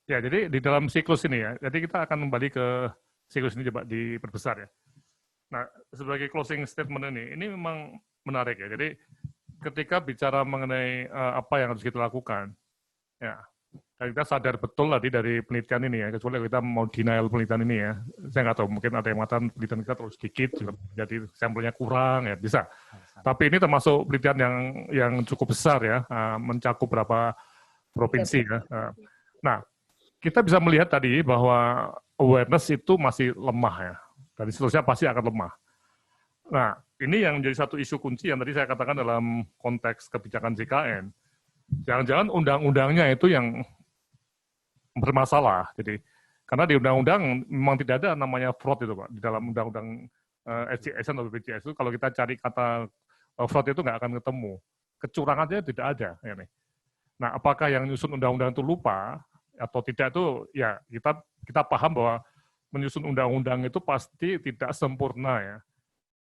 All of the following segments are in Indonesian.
Ya, jadi di dalam siklus ini ya, jadi kita akan kembali ke siklus ini coba diperbesar ya. Nah, sebagai closing statement ini memang menarik ya. Jadi ketika bicara mengenai apa yang harus kita lakukan, ya, dan kita sadar betul tadi dari penelitian ini ya, kecuali kita mau denial penelitian ini ya, saya nggak tahu, mungkin ada yang mengatakan penelitian kita terlalu sedikit, jadi sampelnya kurang ya, bisa. Tapi ini termasuk penelitian yang cukup besar ya, mencakup berapa provinsi ya. Nah, kita bisa melihat tadi bahwa awareness itu masih lemah ya, dan seterusnya pasti akan lemah. Nah, ini yang menjadi satu isu kunci yang tadi saya katakan dalam konteks kebijakan JKN. Jangan-jangan undang-undangnya itu yang bermasalah. Jadi, karena di undang-undang memang tidak ada namanya fraud itu, Pak. Di dalam undang-undang SJSN atau BPJS itu, kalau kita cari kata fraud itu nggak akan ketemu. Kecurangannya tidak ada. Ya nih. Nah, apakah yang nyusun undang-undang itu lupa atau tidak itu, ya kita paham bahwa menyusun undang-undang itu pasti tidak sempurna ya.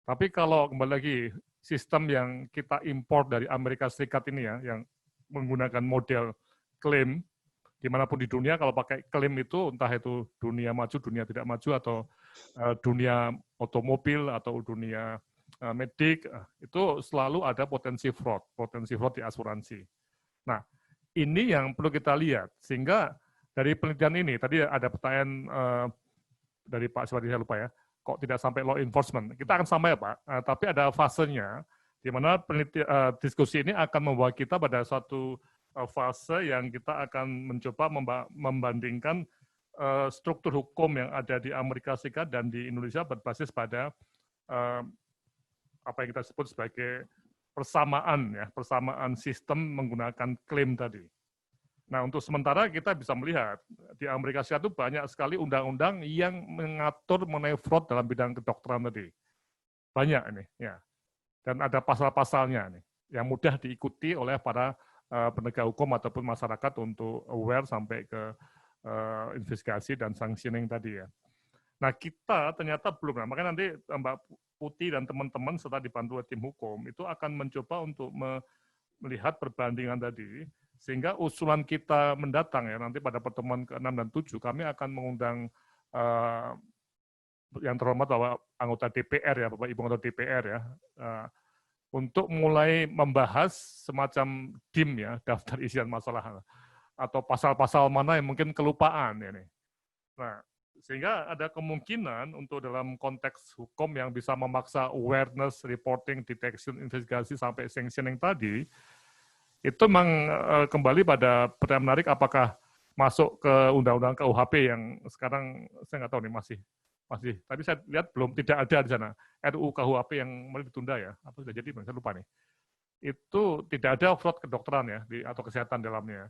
Tapi kalau kembali lagi sistem yang kita import dari Amerika Serikat ini ya, yang menggunakan model klaim, dimanapun di dunia kalau pakai klaim itu, entah itu dunia maju, dunia tidak maju, atau dunia otomobil, atau dunia medik, itu selalu ada potensi fraud di asuransi. Nah, ini yang perlu kita lihat, sehingga dari penelitian ini, tadi ada pertanyaan dari Pak Siwadi, saya lupa ya, kok tidak sampai law enforcement. Kita akan sampai ya Pak, tapi ada fasenya di mana diskusi ini akan membawa kita pada suatu fase yang kita akan mencoba membandingkan struktur hukum yang ada di Amerika Serikat dan di Indonesia berbasis pada apa yang kita sebut sebagai persamaan sistem menggunakan klaim tadi. Nah, untuk sementara kita bisa melihat di Amerika Serikat itu banyak sekali undang-undang yang mengatur mengenai fraud dalam bidang kedokteran tadi. Banyak ini, ya. Dan ada pasal-pasalnya nih, yang mudah diikuti oleh para penegak hukum ataupun masyarakat untuk aware sampai ke investigasi dan sanctioning tadi ya. Nah, kita ternyata belum, nah, makanya nanti Mbak Putih dan teman-teman serta dibantu tim hukum itu akan mencoba untuk melihat perbandingan tadi, sehingga usulan kita mendatang ya, nanti pada pertemuan ke-6 dan 7, kami akan mengundang yang terhormat Bapak anggota DPR ya, Bapak Ibu anggota DPR ya, untuk mulai membahas semacam DIM ya, daftar isian masalah, atau pasal-pasal mana yang mungkin kelupaan ini. Nah, sehingga ada kemungkinan untuk dalam konteks hukum yang bisa memaksa awareness, reporting, detection, investigasi, sampai sanctioning tadi, itu memang kembali pada pertanyaan menarik, apakah masuk ke undang-undang KUHP yang sekarang saya nggak tahu nih masih, tapi saya lihat belum, tidak ada di sana RUU KUHP yang mulai ditunda ya, apa sudah jadi, saya lupa nih. Itu tidak ada fraud kedokteran ya, atau kesehatan dalamnya.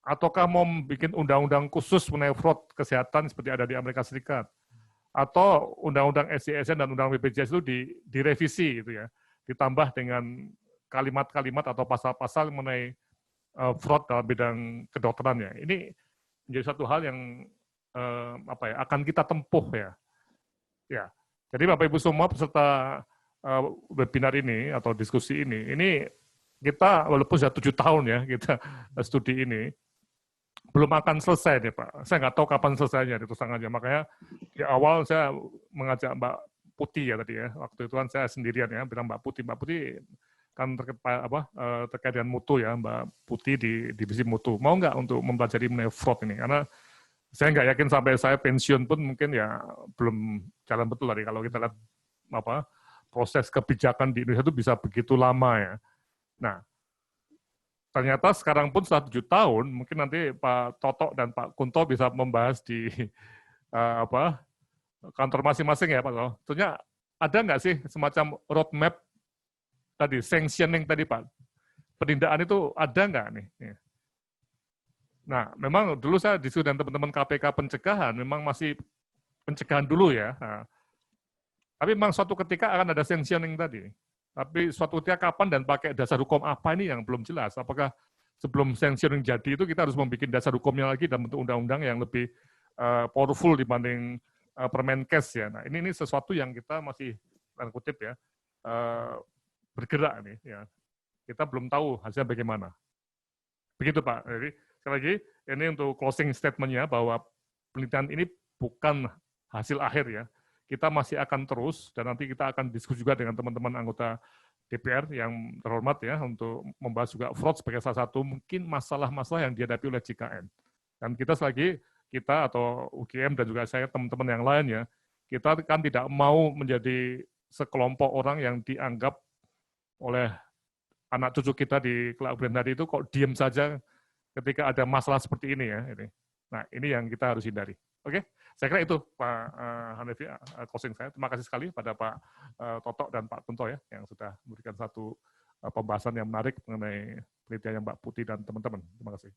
Ataukah mau bikin undang-undang khusus mengenai fraud kesehatan seperti ada di Amerika Serikat, atau undang-undang SJSN dan undang BPJS itu direvisi gitu ya, ditambah dengan kalimat-kalimat atau pasal-pasal mengenai fraud dalam bidang kedokterannya. Ini menjadi satu hal yang akan kita tempuh ya. Ya, jadi Bapak Ibu semua peserta webinar ini atau diskusi ini kita walaupun sudah 7 tahun ya kita studi ini, belum akan selesai nih Pak. Saya nggak tahu kapan selesainya, itu sangatnya. Makanya di awal saya mengajak Mbak Putih ya tadi ya. Waktu itu kan saya sendirian ya, bilang Mbak Putih kan terkait dengan mutu ya, Mbak Putih di divisi mutu. Mau nggak untuk mempelajari mengenai fraud ini? Karena saya nggak yakin sampai saya pensiun pun mungkin ya belum jalan betul tadi. Kalau kita lihat proses kebijakan di Indonesia itu bisa begitu lama ya. Nah, ternyata sekarang pun setelah 7 tahun, mungkin nanti Pak Toto dan Pak Kunto bisa membahas di kantor masing-masing ya Pak Toto. Tentunya ada nggak sih semacam roadmap tadi, sanctioning tadi Pak, penindakan itu ada nggak nih? Nah, memang dulu saya diskusi dengan teman-teman KPK pencegahan, memang masih pencegahan dulu ya. Nah, tapi memang suatu ketika akan ada sanctioning tadi. Tapi suatu ketika kapan dan pakai dasar hukum apa ini yang belum jelas. Apakah sebelum sanctioning jadi itu kita harus membuat dasar hukumnya lagi dalam bentuk undang-undang yang lebih powerful dibanding Permenkes ya. Nah, ini sesuatu yang kita masih tanda kutip ya bergerak nih ya. Kita belum tahu hasilnya bagaimana. Begitu Pak. Jadi sekali lagi, ini untuk closing statement-nya bahwa penelitian ini bukan hasil akhir ya. Kita masih akan terus, dan nanti kita akan diskusi juga dengan teman-teman anggota DPR yang terhormat ya, untuk membahas juga fraud sebagai salah satu mungkin masalah-masalah yang dihadapi oleh JKN. Dan kita selagi kita atau UGM dan juga saya teman-teman yang lain ya, kita kan tidak mau menjadi sekelompok orang yang dianggap oleh anak cucu kita di kelak tadi itu kok diem saja ketika ada masalah seperti ini ya. Nah ini yang kita harus hindari. Oke, saya kira itu Pak Hanefi, closing saya. Terima kasih sekali pada Pak Toto dan Pak Kunto ya, yang sudah memberikan satu pembahasan yang menarik mengenai penelitian Mbak Putih dan teman-teman. Terima kasih.